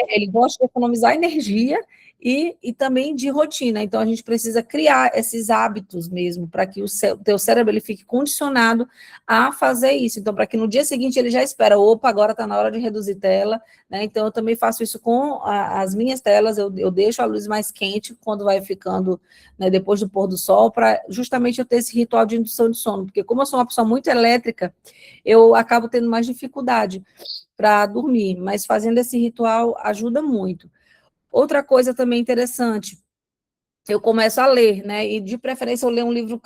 Ele gosta de economizar energia e também de rotina. Então, a gente precisa criar esses hábitos mesmo, para que o teu cérebro ele fique condicionado a fazer isso. Então, para que no dia seguinte ele já espera, opa, agora está na hora de reduzir tela, né? Então, eu também faço isso com as minhas telas, eu deixo a luz mais quente quando vai ficando, né, depois do pôr do sol, para justamente eu ter esse ritual de indução de sono, porque como eu sou uma pessoa muito elétrica, eu acabo tendo mais dificuldade para dormir, mas fazendo esse ritual ajuda muito. Outra coisa também interessante, eu começo a ler, né? E de preferência eu leio um livro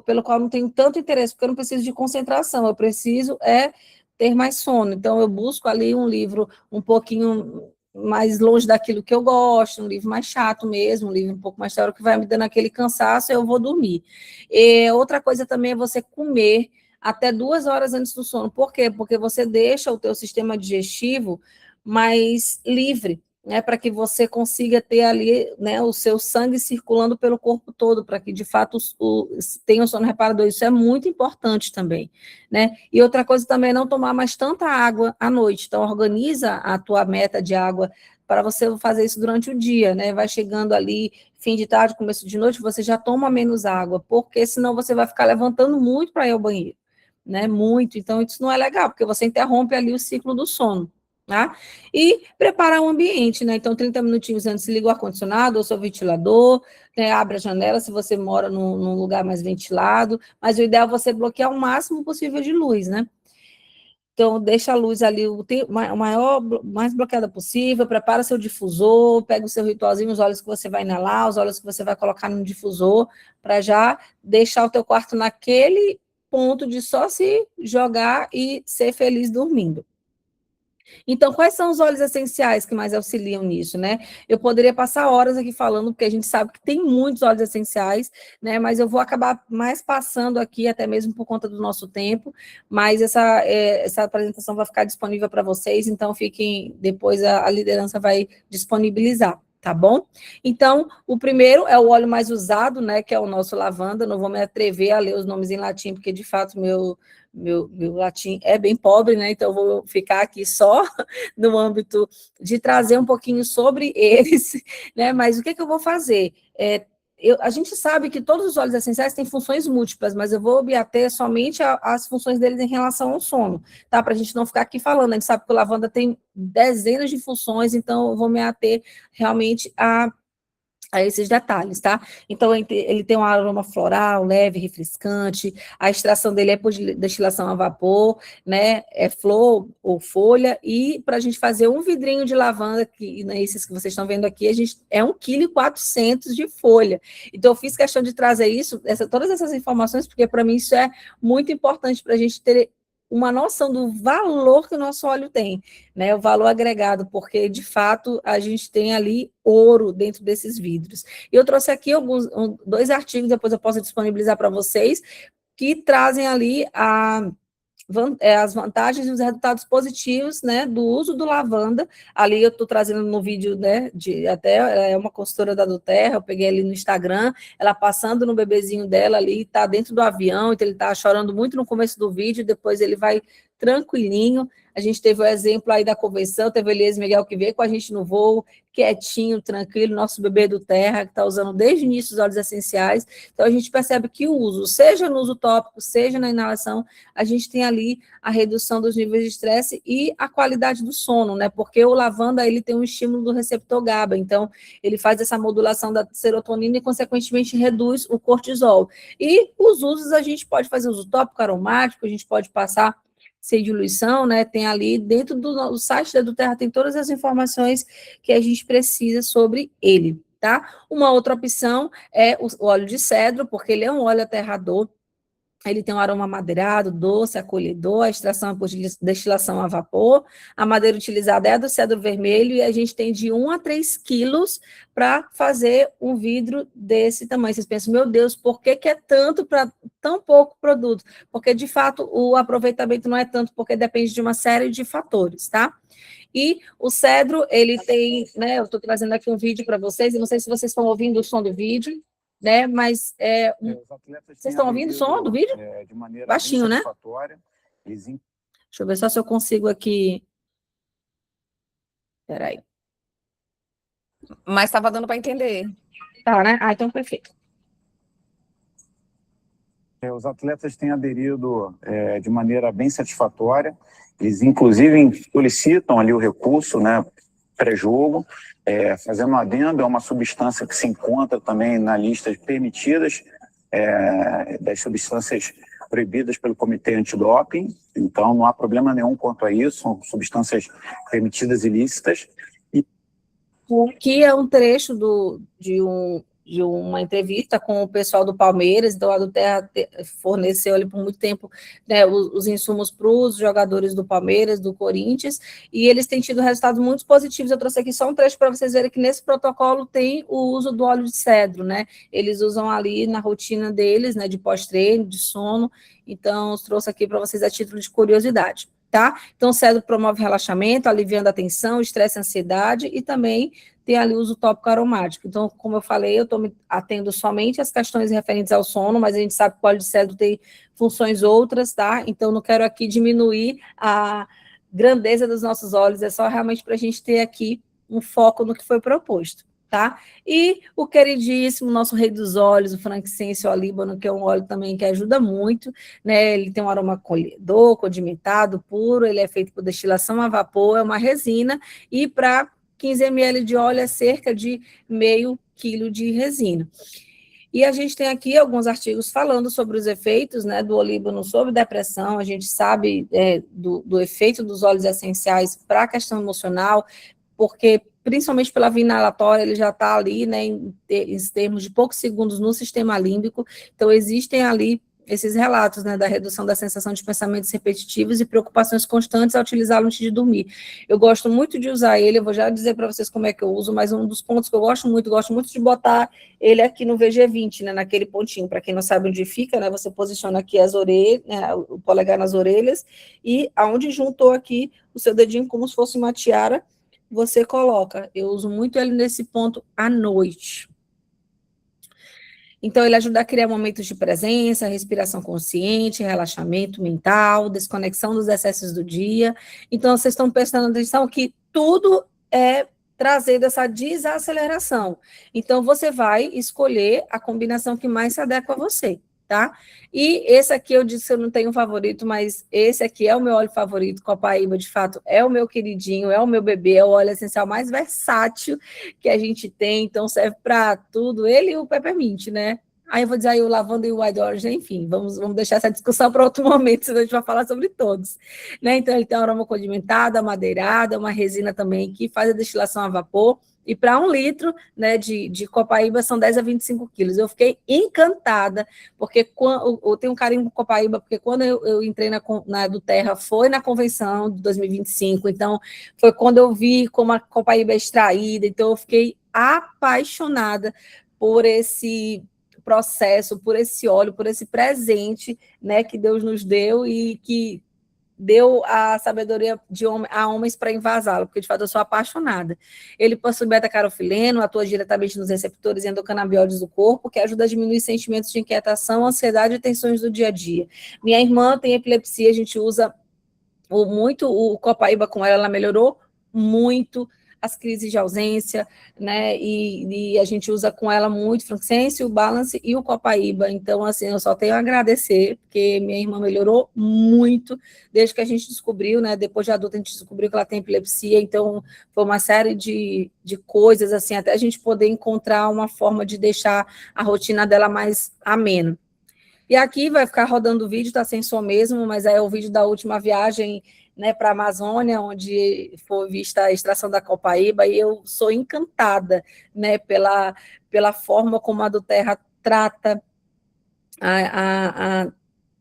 pelo qual eu não tenho tanto interesse, porque eu não preciso de concentração, eu preciso ter mais sono. Então eu busco ali um livro um pouquinho mais longe daquilo que eu gosto, um livro mais chato mesmo, um livro um pouco mais teórico que vai me dando aquele cansaço, eu vou dormir. E outra coisa também é você comer até 2 horas antes do sono. Por quê? Porque você deixa o teu sistema digestivo mais livre, né, para que você consiga ter ali, né, o seu sangue circulando pelo corpo todo, para que, de fato, tenha o sono reparador. Isso é muito importante também, né? E outra coisa também é não tomar mais tanta água à noite. Então, organiza a tua meta de água para você fazer isso durante o dia, né? Vai chegando ali, fim de tarde, começo de noite, você já toma menos água, porque senão você vai ficar levantando muito para ir ao banheiro, né? Muito. Então, isso não é legal, porque você interrompe ali o ciclo do sono. Tá? E preparar o ambiente, né? Então, 30 minutinhos antes, liga o ar-condicionado ou seu ventilador, né? Abre a janela se você mora num lugar mais ventilado, mas o ideal é você bloquear o máximo possível de luz, né? Então, deixa a luz ali mais bloqueada possível, prepara seu difusor, pega o seu ritualzinho, os óleos que você vai inalar, os óleos que você vai colocar no difusor, para já deixar o teu quarto naquele ponto de só se jogar e ser feliz dormindo. Então, quais são os óleos essenciais que mais auxiliam nisso, né? Eu poderia passar horas aqui falando, porque a gente sabe que tem muitos óleos essenciais, né? Mas eu vou acabar mais passando aqui, até mesmo por conta do nosso tempo, mas essa apresentação vai ficar disponível para vocês, então fiquem, depois a liderança vai disponibilizar. Tá bom? Então, o primeiro é o óleo mais usado, né? Que é o nosso lavanda. Não vou me atrever a ler os nomes em latim, porque de fato meu latim é bem pobre, né? Então, eu vou ficar aqui só no âmbito de trazer um pouquinho sobre eles, né? Mas o que eu vou fazer? A gente sabe que todos os óleos essenciais têm funções múltiplas, mas eu vou me ater somente às funções deles em relação ao sono, tá? Para a gente não ficar aqui falando. A gente sabe que o lavanda tem dezenas de funções, então eu vou me ater realmente a esses detalhes, tá? Então, ele tem um aroma floral, leve, refrescante, a extração dele é por destilação a vapor, né? É flor ou folha, e para a gente fazer um vidrinho de lavanda, que, né, esses que vocês estão vendo aqui, é 1,4 kg de folha. Então, eu fiz questão de trazer todas essas informações, porque para mim isso é muito importante para a gente ter uma noção do valor que o nosso óleo tem, né? O valor agregado, porque de fato a gente tem ali ouro dentro desses vidros. E eu trouxe aqui dois artigos, depois eu posso disponibilizar para vocês, que trazem ali as vantagens e os resultados positivos, né, do uso do lavanda. Ali eu estou trazendo no vídeo, né, até é uma consultora da Doterra, eu peguei ali no Instagram, ela passando no bebezinho dela ali, está dentro do avião, então ele está chorando muito no começo do vídeo, depois ele vai tranquilinho. A gente teve o exemplo aí da convenção, teve o Elias Miguel que veio com a gente no voo, quietinho, tranquilo, nosso bebê do Terra, que está usando desde o início os óleos essenciais. Então, a gente percebe que o uso, seja no uso tópico, seja na inalação, a gente tem ali a redução dos níveis de estresse e a qualidade do sono, né? Porque o lavanda, ele tem um estímulo do receptor GABA, então, ele faz essa modulação da serotonina e, consequentemente, reduz o cortisol. E os usos, a gente pode fazer uso tópico, aromático, a gente pode passar sem diluição, né? Tem ali dentro do site da Doterra, tem todas as informações que a gente precisa sobre ele, tá? Uma outra opção é o óleo de cedro, porque ele é um óleo aterrador, ele tem um aroma madeirado, doce, acolhedor, a extração é por destilação a vapor, a madeira utilizada é a do cedro vermelho, e a gente tem de 1 a 3 quilos para fazer um vidro desse tamanho. Vocês pensam, meu Deus, por que é tanto para tão pouco produto? Porque, de fato, o aproveitamento não é tanto, porque depende de uma série de fatores, tá? E o cedro, ele tem, né, eu estou trazendo aqui um vídeo para vocês, e não sei se vocês estão ouvindo o som do vídeo, né, mas vocês estão ouvindo o som do vídeo? Baixinho, né? Deixa eu ver só se eu consigo aqui. Espera aí. Mas estava dando para entender. Tá, né? Ah, então perfeito. Os atletas têm aderido de maneira bem satisfatória. Eles, inclusive, solicitam ali o recurso, né, pré-jogo, fazendo um adendo, é uma substância que se encontra também na lista de permitidas das substâncias proibidas pelo Comitê Antidoping, então não há problema nenhum quanto a isso, são substâncias permitidas ilícitas. Aqui é um trecho de uma entrevista com o pessoal do Palmeiras, então a do Terra forneceu ali por muito tempo, né, os insumos para os jogadores do Palmeiras, do Corinthians, e eles têm tido resultados muito positivos. Eu trouxe aqui só um trecho para vocês verem que nesse protocolo tem o uso do óleo de cedro, né? Eles usam ali na rotina deles, né, de pós-treino, de sono, então eu trouxe aqui para vocês a título de curiosidade. Tá? Então, o cedro promove relaxamento, aliviando a tensão, estresse, ansiedade e também tem ali o uso tópico aromático. Então, como eu falei, eu estou me atendo somente às questões referentes ao sono, mas a gente sabe que o óleo de cedro tem funções outras, tá? Então, não quero aqui diminuir a grandeza dos nossos óleos, é só realmente para a gente ter aqui um foco no que foi proposto. Tá? E o queridíssimo, nosso rei dos óleos, o frankincense olíbano, que é um óleo também que ajuda muito, né? Ele tem um aroma acolhedor, condimentado, puro, ele é feito por destilação a vapor, é uma resina, e para 15 ml de óleo é cerca de meio quilo de resina. E a gente tem aqui alguns artigos falando sobre os efeitos, né, do olíbano sobre depressão. A gente sabe do efeito dos óleos essenciais para a questão emocional, porque principalmente pela via inalatória, ele já está ali, né, em termos de poucos segundos no sistema límbico, então existem ali esses relatos, né, da redução da sensação de pensamentos repetitivos e preocupações constantes ao utilizá-lo antes de dormir. Eu gosto muito de usar ele, eu vou já dizer para vocês como é que eu uso, mas um dos pontos que eu gosto muito de botar ele aqui no VG20, né, naquele pontinho, para quem não sabe onde fica, né, você posiciona aqui as orelhas, né, o polegar nas orelhas, e aonde juntou aqui o seu dedinho como se fosse uma tiara, você coloca. Eu uso muito ele nesse ponto à noite. Então, ele ajuda a criar momentos de presença, respiração consciente, relaxamento mental, desconexão dos excessos do dia. Então, vocês estão prestando atenção que tudo é trazendo essa desaceleração. Então, você vai escolher a combinação que mais se adequa a você, tá? E esse aqui eu disse que eu não tenho um favorito, mas esse aqui é o meu óleo favorito, Copaíba, de fato, é o meu queridinho, é o meu bebê, é o óleo essencial mais versátil que a gente tem, então serve para tudo, ele e o peppermint, né? Aí eu vou dizer aí o lavanda e o white orange, enfim, vamos deixar essa discussão para outro momento, senão a gente vai falar sobre todos, né? Então ele tem um aroma condimentado, amadeirado, uma resina também que faz a destilação a vapor, e para 1 litro, né, de Copaíba são 10 a 25 quilos. Eu fiquei encantada, porque eu tenho um carinho com Copaíba, porque quando eu entrei na do Terra, foi na convenção de 2025, então foi quando eu vi como a Copaíba é extraída, então eu fiquei apaixonada por esse processo, por esse óleo, por esse presente, né, que Deus nos deu e que deu a sabedoria a homens para invasá-lo, porque de fato eu sou apaixonada. Ele possui beta-carofileno, atua diretamente nos receptores endocannabinoides do corpo, que ajuda a diminuir sentimentos de inquietação, ansiedade e tensões do dia a dia. Minha irmã tem epilepsia, a gente usa muito o Copaíba com ela melhorou muito as crises de ausência, né, e a gente usa com ela muito o frankincense, o balance e o Copaíba, então, assim, eu só tenho a agradecer, porque minha irmã melhorou muito, desde que a gente descobriu, né, depois de adulta a gente descobriu que ela tem epilepsia, então, foi uma série de coisas, assim, até a gente poder encontrar uma forma de deixar a rotina dela mais amena. E aqui vai ficar rodando o vídeo, tá sem som mesmo, mas é o vídeo da última viagem, né, para a Amazônia, onde foi vista a extração da Copaíba, e eu sou encantada, né, pela forma como a do Terra trata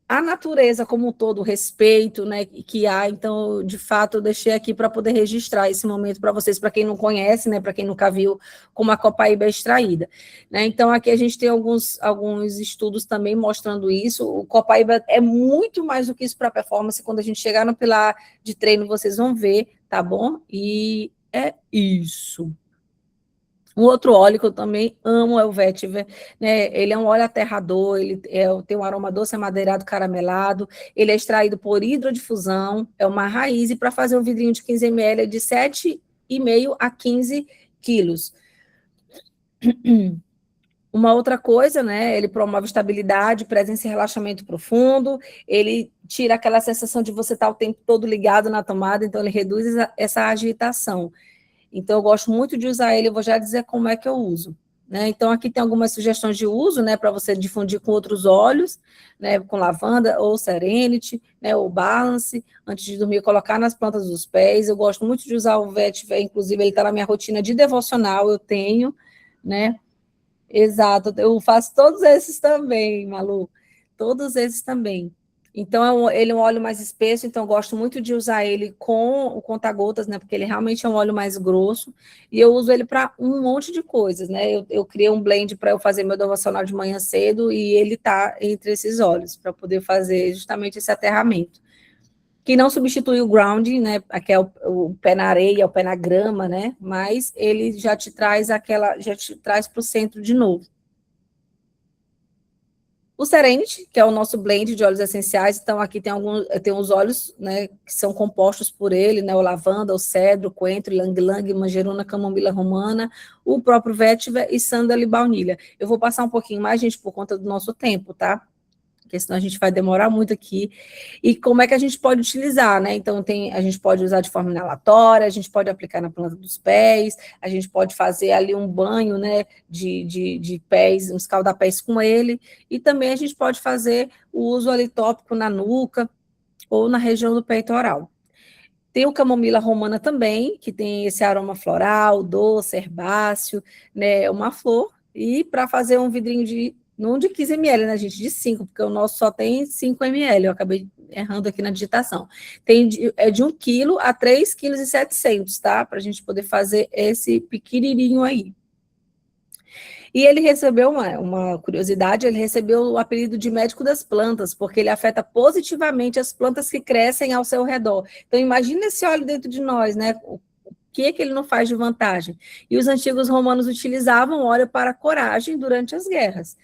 a natureza como um todo, o respeito, né, que há. Então, de fato, eu deixei aqui para poder registrar esse momento para vocês, para quem não conhece, né, para quem nunca viu como a Copaíba é extraída, né. Então, aqui a gente tem alguns estudos também mostrando isso. O Copaíba é muito mais do que isso para performance. Quando a gente chegar no pilar de treino, vocês vão ver, tá bom? E é isso. Um outro óleo que eu também amo é o vetiver, né? Ele é um óleo aterrador, ele tem um aroma doce amadeirado caramelado, ele é extraído por hidrodifusão, é uma raiz, e para fazer um vidrinho de 15 ml é de 7,5 a 15 quilos. Uma outra coisa, né? Ele promove estabilidade, presença e relaxamento profundo. Ele tira aquela sensação de você estar o tempo todo ligado na tomada, então ele reduz essa agitação. Então, eu gosto muito de usar ele, eu vou já dizer como é que eu uso. Né? Então, aqui tem algumas sugestões de uso, né, para você difundir com outros óleos, né, com lavanda ou Serenity, né, ou Balance, antes de dormir, colocar nas plantas dos pés. Eu gosto muito de usar o Vetiver, inclusive ele está na minha rotina de devocional, eu tenho, né? Exato, eu faço todos esses também, Malu, todos esses também. Então, ele é um óleo mais espesso, então eu gosto muito de usar ele com o conta-gotas, né? Porque ele realmente é um óleo mais grosso, e eu uso ele para um monte de coisas, né? Eu criei um blend para eu fazer meu devocional de manhã cedo, e ele tá entre esses óleos, para poder fazer justamente esse aterramento. Que não substitui o grounding, né? Que é o pé na areia, o pé na grama, né? Mas ele já te traz para o centro de novo. O Serenity, que é o nosso blend de óleos essenciais, então aqui tem os óleos, né, que são compostos por ele, né, o lavanda, o cedro, o coentro, ylang-ylang, manjerona, camomila romana, o próprio vetiver e sândalo e baunilha. Eu vou passar um pouquinho mais, gente, por conta do nosso tempo, tá? Porque senão a gente vai demorar muito aqui. E como é que a gente pode utilizar, né? Então, a gente pode usar de forma inalatória, a gente pode aplicar na planta dos pés, a gente pode fazer ali um banho, né, de pés, um escaldapés com ele, e também a gente pode fazer o uso ali tópico na nuca ou na região do peitoral. Tem o camomila romana também, que tem esse aroma floral, doce, herbáceo, né, uma flor, e para fazer um vidrinho não de 15 ml, né, gente, de 5, porque o nosso só tem 5 ml, eu acabei errando aqui na digitação. É de 1 quilo a 3,7 kg, tá? Para a gente poder fazer esse pequenininho aí. E ele recebeu uma curiosidade, ele recebeu o apelido de médico das plantas, porque ele afeta positivamente as plantas que crescem ao seu redor. Então, imagina esse óleo dentro de nós, né? O que ele não faz de vantagem? E os antigos romanos utilizavam óleo para coragem durante as guerras.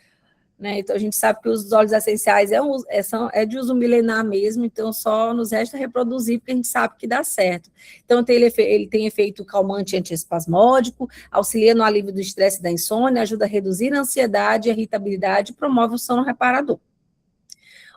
Né? Então, a gente sabe que os óleos essenciais é de uso milenar mesmo, então só nos resta reproduzir, porque a gente sabe que dá certo. Então, ele tem efeito calmante antiespasmódico, auxilia no alívio do estresse e da insônia, ajuda a reduzir a ansiedade e a irritabilidade e promove o sono reparador.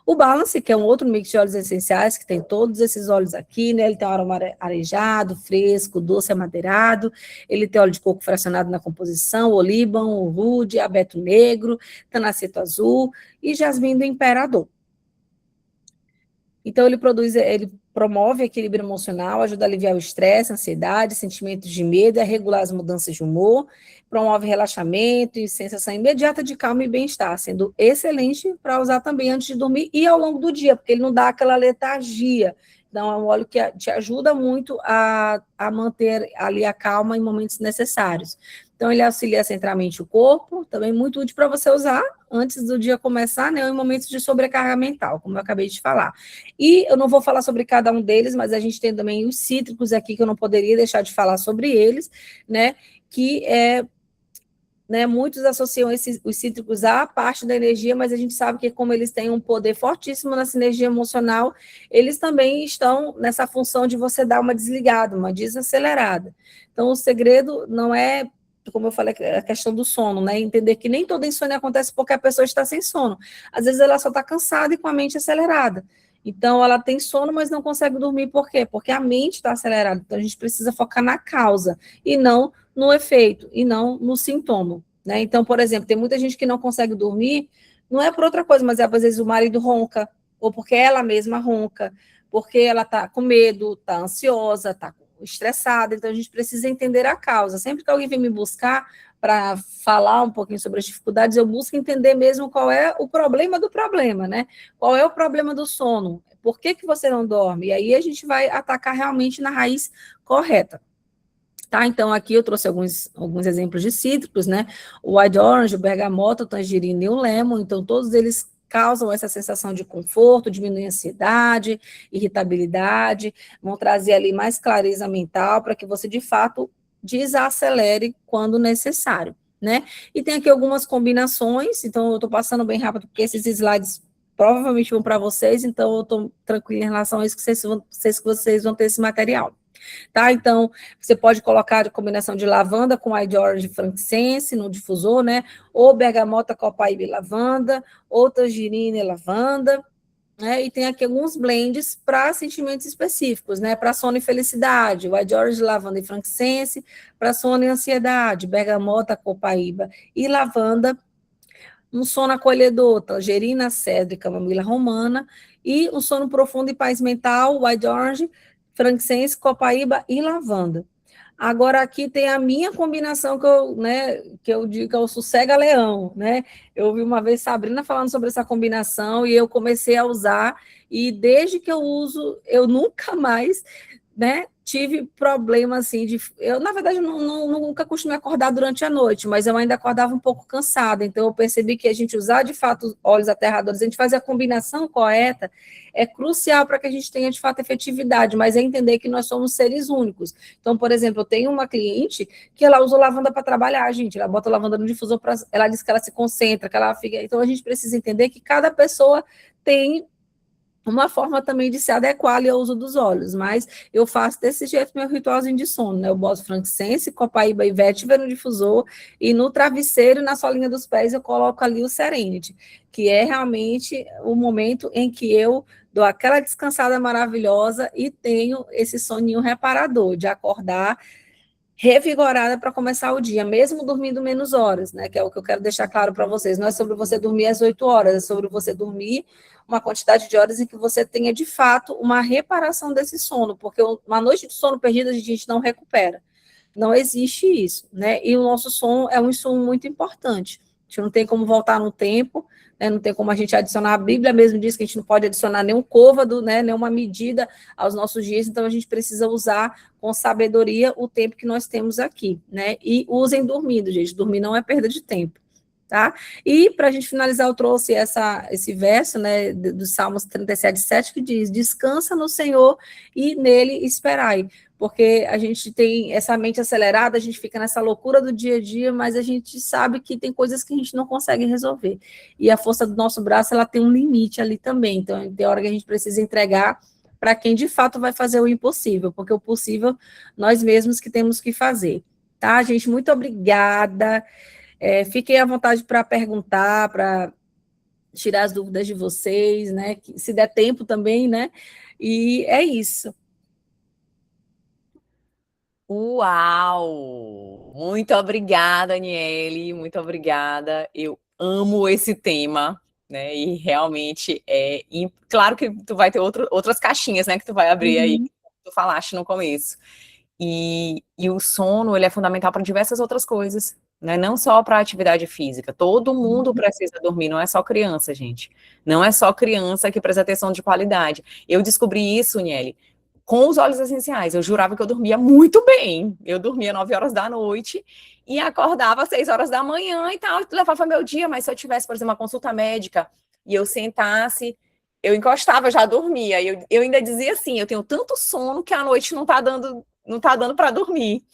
O Balance, que é um outro mix de óleos essenciais, que tem todos esses óleos aqui, né? Ele tem um aroma arejado, fresco, doce, amadeirado. Ele tem óleo de coco fracionado na composição, olíbano, o rude, abeto negro, tanaceto azul e jasmim do imperador. Então, ele promove equilíbrio emocional, ajuda a aliviar o estresse, a ansiedade, sentimentos de medo, a regular as mudanças de humor, promove relaxamento e sensação imediata de calma e bem-estar, sendo excelente para usar também antes de dormir e ao longo do dia, porque ele não dá aquela letargia. Então, é um óleo que te ajuda muito a manter ali a calma em momentos necessários. Então, ele auxilia centralmente o corpo, também muito útil para você usar antes do dia começar, né, ou em momentos de sobrecarga mental, como eu acabei de falar. E eu não vou falar sobre cada um deles, mas a gente tem também os cítricos aqui, que eu não poderia deixar de falar sobre eles, né, que né, muitos associam os cítricos à parte da energia, mas a gente sabe que como eles têm um poder fortíssimo na sinergia emocional, eles também estão nessa função de você dar uma desligada, uma desacelerada. Então, o segredo não é, como eu falei, a questão do sono, né? Entender que nem toda insônia acontece porque a pessoa está sem sono. Às vezes ela só está cansada e com a mente acelerada. Então, ela tem sono, mas não consegue dormir. Por quê? Porque a mente está acelerada. Então, a gente precisa focar na causa e não no efeito, e não no sintoma. Né? Então, por exemplo, tem muita gente que não consegue dormir, não é por outra coisa, mas às vezes o marido ronca, ou porque ela mesma ronca, porque ela está com medo, está ansiosa, está estressada. Então, a gente precisa entender a causa. Sempre que alguém vem me buscar para falar um pouquinho sobre as dificuldades, eu busco entender mesmo qual é o problema do problema, né? Qual é o problema do sono? Por que você não dorme? E aí a gente vai atacar realmente na raiz correta. Tá, então aqui eu trouxe alguns exemplos de cítricos, né? O white orange, o bergamota, o tangerina e o lemon, então todos eles causam essa sensação de conforto, diminuem a ansiedade, irritabilidade, vão trazer ali mais clareza mental para que você, de fato, desacelere quando necessário, né? E tem aqui algumas combinações, então eu estou passando bem rápido, porque esses slides provavelmente vão para vocês, então eu estou tranquila em relação a isso, que vocês vão ter esse material. Tá? Então, você pode colocar a combinação de lavanda com White Orange frankincense no difusor, né? Ou bergamota, copaíba e lavanda, ou tangerina e lavanda, né? E tem aqui alguns blends para sentimentos específicos, né? Para sono e felicidade, White Orange, lavanda e frankincense, para sono e ansiedade, bergamota, copaíba e lavanda, um sono acolhedor, tangerina, cedro e camomila romana, e um sono profundo e paz mental, White Orange, frankincense, copaíba e lavanda. Agora aqui tem a minha combinação que eu digo que é o sossega-leão, né? Eu ouvi uma vez Sabrina falando sobre essa combinação e eu comecei a usar, e desde que eu uso, eu nunca mais, né, tive problema assim eu na verdade nunca costumei acordar durante a noite, mas eu ainda acordava um pouco cansada, então eu percebi que a gente usar de fato óleos aterradores, a gente fazer a combinação correta é crucial para que a gente tenha de fato efetividade, mas é entender que nós somos seres únicos. Então, por exemplo, eu tenho uma cliente que ela usa lavanda para trabalhar, gente, ela bota lavanda no difusor, ela diz que ela se concentra, que ela fica, então a gente precisa entender que cada pessoa tem uma forma também de se adequar ali ao uso dos óleos, mas eu faço desse jeito meu ritualzinho de sono, né? Eu boto frankincense, copaíba e vétiver no difusor, e no travesseiro e na solinha dos pés eu coloco ali o Serenity, que é realmente o momento em que eu dou aquela descansada maravilhosa e tenho esse soninho reparador, de acordar revigorada para começar o dia, mesmo dormindo menos horas, né? Que é o que eu quero deixar claro para vocês. Não é sobre você dormir às 8 horas, é sobre você dormir uma quantidade de horas em que você tenha, de fato, uma reparação desse sono, porque uma noite de sono perdida a gente não recupera. Não existe isso, né? E o nosso sono é um insumo muito importante. A gente não tem como voltar no tempo, né? Não tem como a gente adicionar. A Bíblia mesmo diz que a gente não pode adicionar nenhum côvado, né? Nenhuma medida aos nossos dias, então a gente precisa usar com sabedoria o tempo que nós temos aqui, né? E usem dormindo, gente. Dormir não é perda de tempo. Tá? E para a gente finalizar, eu trouxe esse verso, né, do Salmos 37:7, que diz: descansa no Senhor e nele esperai, porque a gente tem essa mente acelerada, a gente fica nessa loucura do dia a dia, mas a gente sabe que tem coisas que a gente não consegue resolver, e a força do nosso braço, ela tem um limite ali também, então tem hora que a gente precisa entregar para quem de fato vai fazer o impossível, porque o possível nós mesmos que temos que fazer, tá, gente? Muito obrigada. Fiquem à vontade para perguntar, para tirar as dúvidas de vocês, né? Se der tempo também, né? E é isso. Uau! Muito obrigada, Aniele, muito obrigada. Eu amo esse tema, né? E realmente claro que tu vai ter outras caixinhas, né? Que tu vai abrir aí, que tu falaste no começo. E o sono, ele é fundamental para diversas outras coisas, né? Não só para a atividade física. Todo mundo precisa dormir, não é só criança, gente. Não é só criança que presta atenção de qualidade. Eu descobri isso, Niele, com os óleos essenciais. Eu jurava que eu dormia muito bem. Eu dormia 9 horas da noite e acordava às 6 horas da manhã e tal, levava meu dia, mas se eu tivesse, por exemplo, uma consulta médica e eu sentasse, eu encostava, já dormia. Eu ainda dizia assim, eu tenho tanto sono que a noite não tá dando para dormir.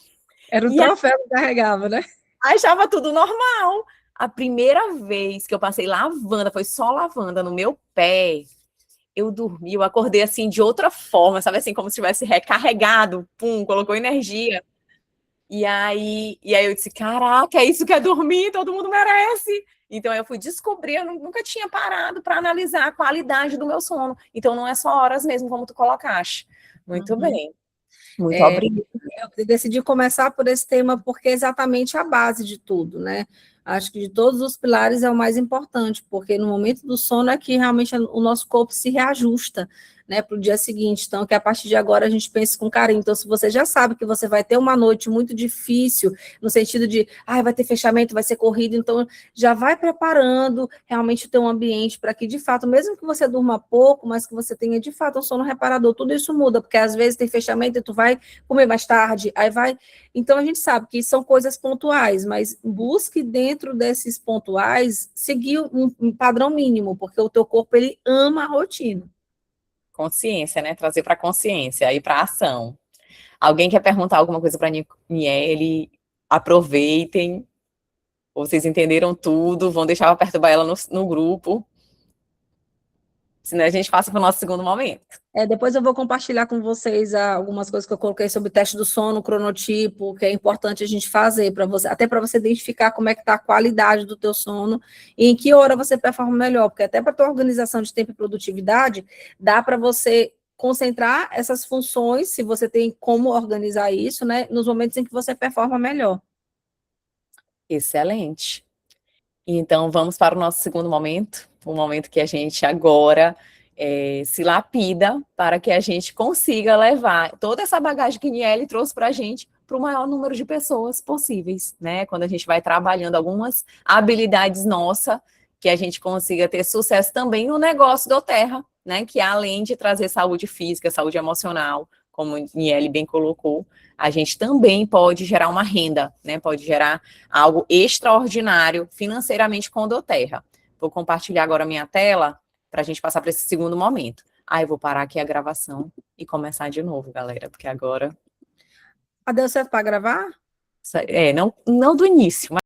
Era um troféu que carregava, né? Achava tudo normal. A primeira vez que eu passei lavanda, foi só lavanda no meu pé, eu dormi, eu acordei assim de outra forma, sabe assim, como se tivesse recarregado, pum, colocou energia. E aí eu disse, caraca, é isso que é dormir, todo mundo merece. Então eu fui descobrir, eu nunca tinha parado para analisar a qualidade do meu sono. Então não é só horas mesmo, como tu colocaste. Muito bem. Muito obrigada. Eu decidi começar por esse tema porque é exatamente a base de tudo, né? Acho que de todos os pilares é o mais importante, porque no momento do sono é que realmente o nosso corpo se reajusta, né, para o dia seguinte. Então, que a partir de agora a gente pense com carinho. Então, se você já sabe que você vai ter uma noite muito difícil, no sentido de, vai ter fechamento, vai ser corrido, então já vai preparando realmente o teu ambiente para que, de fato, mesmo que você durma pouco, mas que você tenha, de fato, um sono reparador. Tudo isso muda, porque às vezes tem fechamento e tu vai comer mais tarde, aí vai... Então, a gente sabe que são coisas pontuais, mas busque dentro desses pontuais seguir um padrão mínimo, porque o teu corpo, ele ama a rotina. Consciência, né? Trazer para consciência e para ação. Alguém quer perguntar alguma coisa para Niele? Aproveitem. Vocês entenderam tudo, vão deixar eu perturbar ela no grupo. senão a gente passa para o nosso segundo momento. Depois eu vou compartilhar com vocês algumas coisas que eu coloquei sobre o teste do sono, cronotipo, que é importante a gente fazer para você, até para você identificar como é que está a qualidade do teu sono e em que hora você performa melhor, porque até para a tua organização de tempo e produtividade, dá para você concentrar essas funções, se você tem como organizar isso, né, nos momentos em que você performa melhor. Excelente. Então, vamos para o nosso segundo momento, o momento que a gente agora se lapida para que a gente consiga levar toda essa bagagem que Niele trouxe para a gente para o maior número de pessoas possíveis, né? Quando a gente vai trabalhando algumas habilidades nossas, que a gente consiga ter sucesso também no negócio do Terra, né? Que além de trazer saúde física, saúde emocional, como Niele bem colocou, a gente também pode gerar uma renda, né? Pode gerar algo extraordinário financeiramente com o doTERRA. Vou compartilhar agora a minha tela para a gente passar para esse segundo momento. Aí eu vou parar aqui a gravação e começar de novo, galera, porque agora... Deu certo para gravar? Não do início, mas